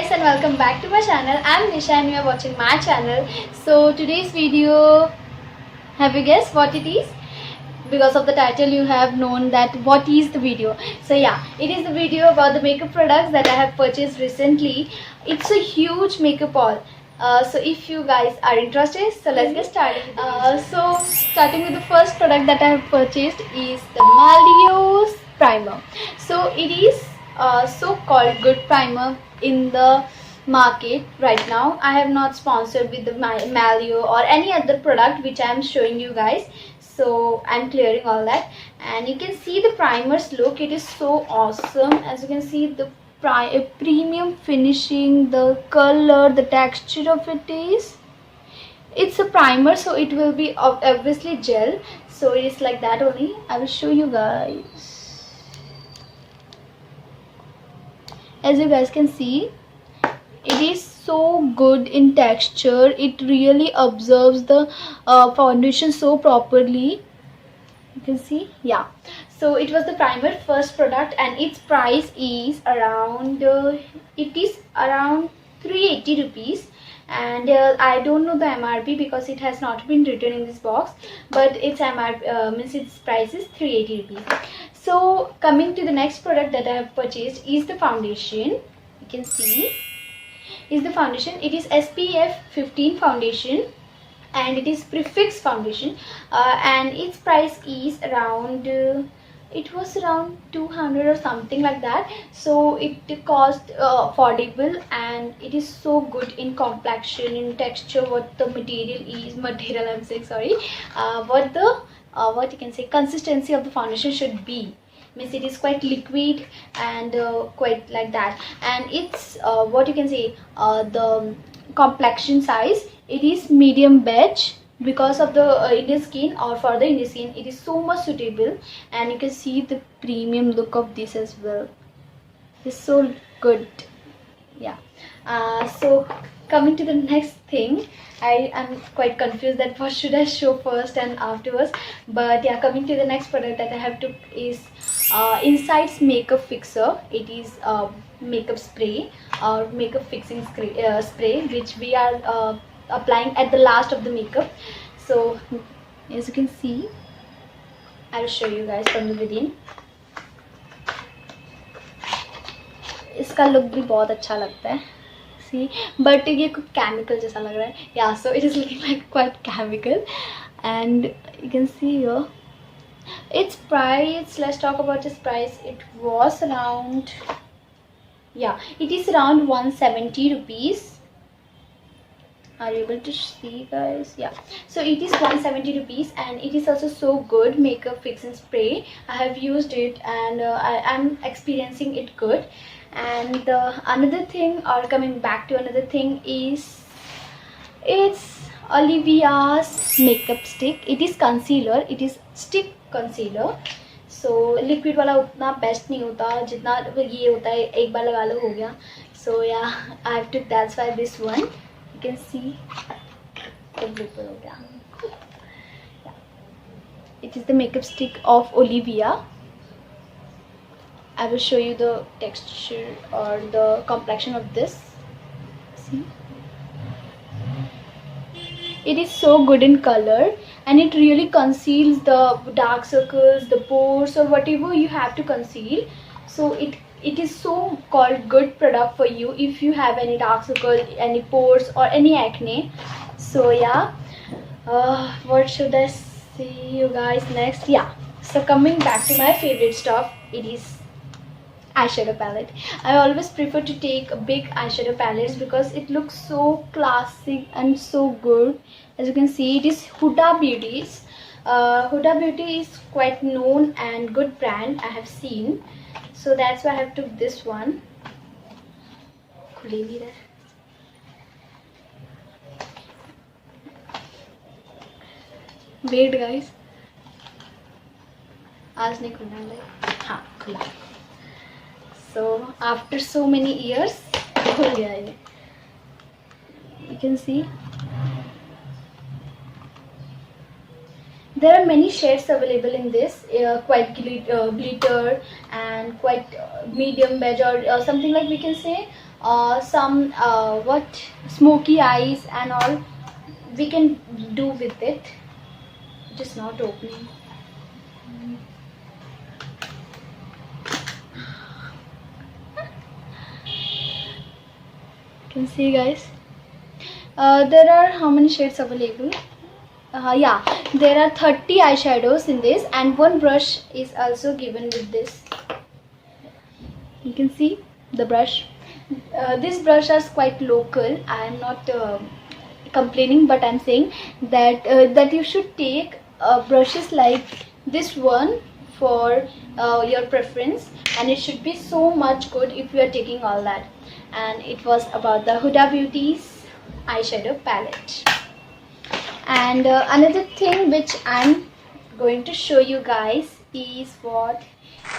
guys and welcome back to my channel. I'm Nisha and you are watching my channel. So today's video, have you guessed what it is? Because of the title you have known that what is the video. So yeah, it is the video about the makeup products that I have purchased recently. It's a huge makeup haul. So if you guys are interested, so let's get started. So starting with the first product that I have purchased is the Malio's primer. So it is so called good primer in the market right now. I have not sponsored with the Malio or any other product which I am showing you guys, so I'm clearing all that. And you can see the primer's look. It is so awesome. As you can see, the premium finishing, the color, the texture of it is, it's a primer, so it will be obviously gel, so it is like that only. I will show you guys. As you guys can see, it is so good in texture. It really absorbs the foundation so properly. You can see, yeah. So it was the primer first product, and its price is around it is around 380 rupees. And I don't know the MRP because it has not been written in this box, but its MRP means its price is 380 rupees. So coming to the next product that I have purchased is the foundation. You can see is the foundation. It is SPF 15 foundation and it is prefix foundation, and its price is around it was around 200 or something like that. So it cost affordable, and it is so good in complexion, in texture, what the material I'm saying, sorry, what the what you can say consistency of the foundation should be. Means it is quite liquid and quite like that. And it's what you can say, the complexion size, it is medium beige. Because of the Indian skin, or for the Indian skin, it is so much suitable. And you can see the premium look of this as well. It's so good, yeah. So coming to the next thing, I am quite confused that what should I show first and afterwards. But yeah, coming to the next product that I have to is Insight's makeup fixer. It is makeup spray or makeup fixing spray, which we are applying at the last of the makeup. So as you can see, I'll show you guys from the within. इसका look भी बहुत अच्छा लगता है, see, but ये कुछ chemical जैसा लग रहा है. Yeah, so it is looking like quite chemical. And you can see here its price. Let's talk about its price. It was around, yeah, it is around 170 rupees. Are you able to see, guys? Yeah, so it is 170 rupees, and it is also so good makeup fixing spray. I have used it, and I am experiencing it good. And another thing, or coming back to another thing, is it's Olivia's makeup stick. It is concealer. It is stick concealer. So liquid वाला उतना best नहीं होता जितना ये होता है, एक बार लगा लो हो गया. So yeah, I have to, that's why this one. You can see everywhere हो गया. Yeah. It is the makeup stick of Olivia. I will show you the texture or the complexion of this. See, it is so good in color, and it really conceals the dark circles, the pores, or whatever you have to conceal. So it is so called good product for you if you have any dark circle, any pores, or any acne. So yeah, what should I say you guys next? Yeah, so coming back to my favorite stuff, it is eyeshadow palette. I always prefer to take big eyeshadow palettes because it looks so classic and so good. As you can see, it is Huda Beauty's. Huda Beauty is quite known and good brand I have seen, so that's why I have took this one. Wait guys, आज नहीं खुलना है. हाँ खुला. So after so many years, खुल गया ये. You can see there are many shades available in this, quite glitter and quite medium beige, or something like we can say some what smoky eyes and all we can do with it. It is not opening. Can see, guys. There are how many shades available? Yeah, there are 30 eyeshadows in this, and one brush is also given with this. You can see the brush. This brush is quite local. I am not complaining, but I'm saying that that you should take brushes like this one for your preference, and it should be so much good if you are taking all that. And it was about the Huda Beauty's eyeshadow palette. And another thing which I'm going to show you guys is what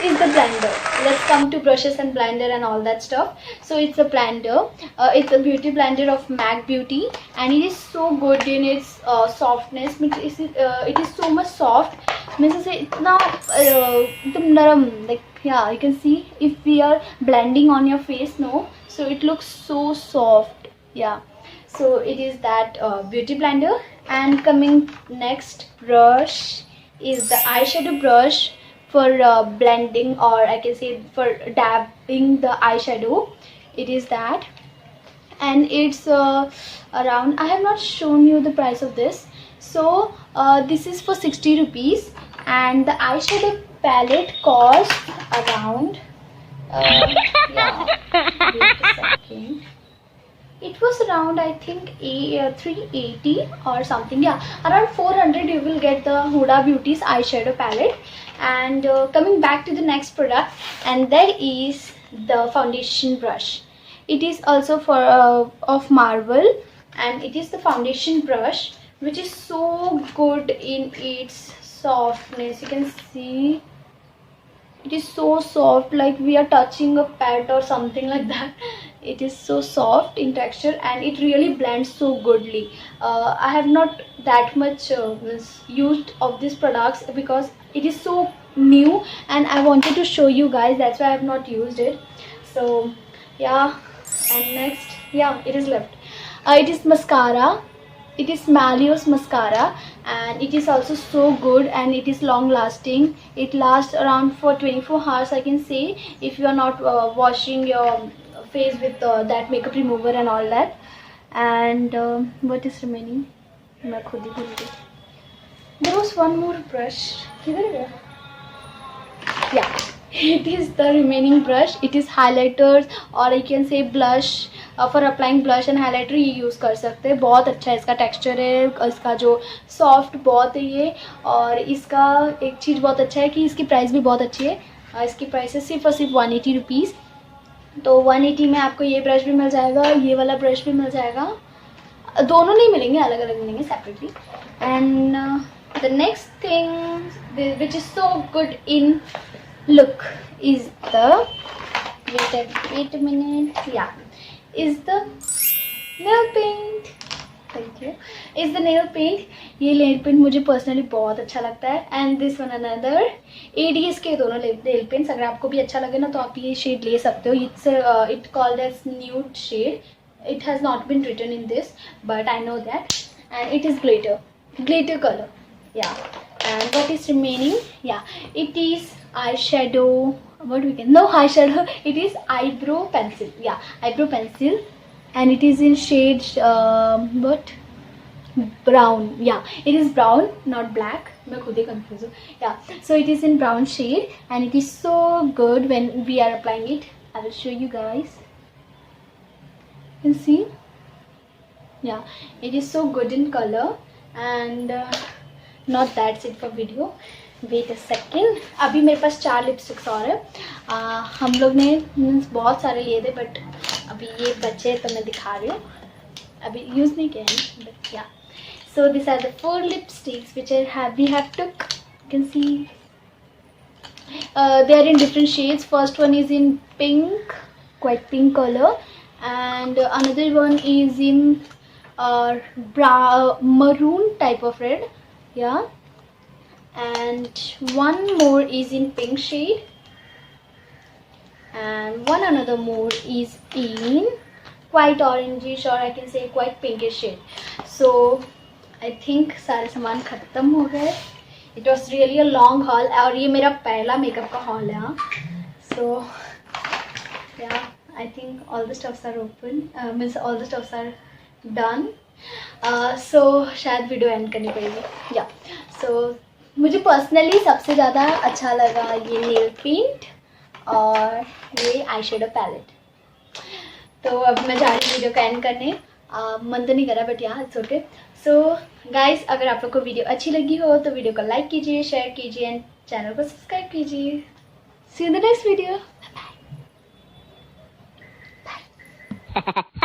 is the blender. Let's come to brushes and blender and all that stuff. So it's a blender. It's a beauty blender of MAC Beauty, and it is so good in its softness. It is so much soft. Means say itna naram, like, yeah, you can see if we are blending on your face, no, so it looks so soft. Yeah, so it is that beauty blender. And coming next brush is the eyeshadow brush for blending, or I can say for dabbing the eyeshadow. It is that, and it's around, I have not shown you the price of this. So this is for 60 rupees, and the eyeshadow palette cost around yeah, wait a second. It was around, I think, 380 or something. Yeah, around 400 you will get the Huda Beauty's eyeshadow palette. And coming back to the next product, and that is the foundation brush. It is also for of Marvel, and it is the foundation brush which is so good in its softness. You can see it is so soft, like we are touching a pet or something like that. It is so soft in texture, and it really blends so goodly. I have not that much used of these products because it is so new, and I wanted to show you guys, that's why I have not used it. So yeah, and next, yeah, it is left. It is mascara. It is Malios mascara, and it is also so good, and it is long lasting. It lasts around for 24 hours, I can say, if you are not washing your face with that makeup remover and all that. And what is remaining? मैं खुद ही भूल गई. There was one more brush. किधर गया? Yeah, it is the remaining brush. It is highlighters, or I can say blush. For applying blush and highlighter ये use कर सकते हैं. बहुत अच्छा है इसका टेक्सचर है, इसका जो सॉफ्ट बहुत है ये. और इसका एक चीज़ बहुत अच्छा है कि इसकी प्राइस भी बहुत अच्छी है. इसकी प्राइस है सिर्फ और सिर्फ 180 रुपीज़. तो 180 में आपको ये ब्रश भी मिल जाएगा, ये वाला ब्रश भी मिल जाएगा. दोनों नहीं मिलेंगे, अलग अलग मिलेंगे separately. And the next thing which is so good in look is the wait a minute, yeah, is the nail paint. Thank you. Is the nail paint. ये nail paint मुझे personally बहुत अच्छा लगता है. And this one another ADS के दोनों nail paints. अगर आपको भी अच्छा लगे ना तो आप ये shade ले सकते हो. It's it called as nude shade. It has not been written in this, but I know that. And it is glitter color. Yeah. And what is remaining? Yeah, it is eyeshadow. What we can, no eyeshadow, it is eyebrow pencil. Yeah, eyebrow pencil, and it is in shade what, brown. Yeah, it is brown, not black. मैं खुद ही confused हूँ. Yeah, so it is in brown shade, and it is so good when we are applying it. I will show you guys. You can see. Yeah, it is so good in color. And not that's it for video. Wait a second. अभी मेरे पास 4 lipsticks और है. हम लोग ने means बहुत सारे लिए थे, बट अभी ये बचे तो मैं दिखा रही हूँ. अभी यूज़ नहीं किया है, but yeah. So this are the 4 lipsticks which we have took. You can see they are in different shades. First one is in pink, quite pink color, and another one is in maroon type of red. Yeah. And one more is in pink shade, and one another more is in quite orangish, or I can say quite pinkish shade. So I think सारे सामान ख़त्म हो गए. It was really a long haul और ये मेरा पहला makeup का haul है. So yeah, I think all the stuffs are open, means all the stuffs are done. So शायद वीडियो एंड करनी पड़ेगी. या सो मुझे पर्सनली सबसे ज़्यादा अच्छा लगा ये नेल पेंट और ये आई शेडो पैलेट. तो अब मैं जा रही हूँ वीडियो का एंड करने. मन तो नहीं करा बट यहाँ इट्स ओके. सो गाइस, अगर आप लोग को वीडियो अच्छी लगी हो तो वीडियो को लाइक कीजिए, शेयर कीजिए एंड चैनल को सब्सक्राइब कीजिए. See you in the next video. Bye.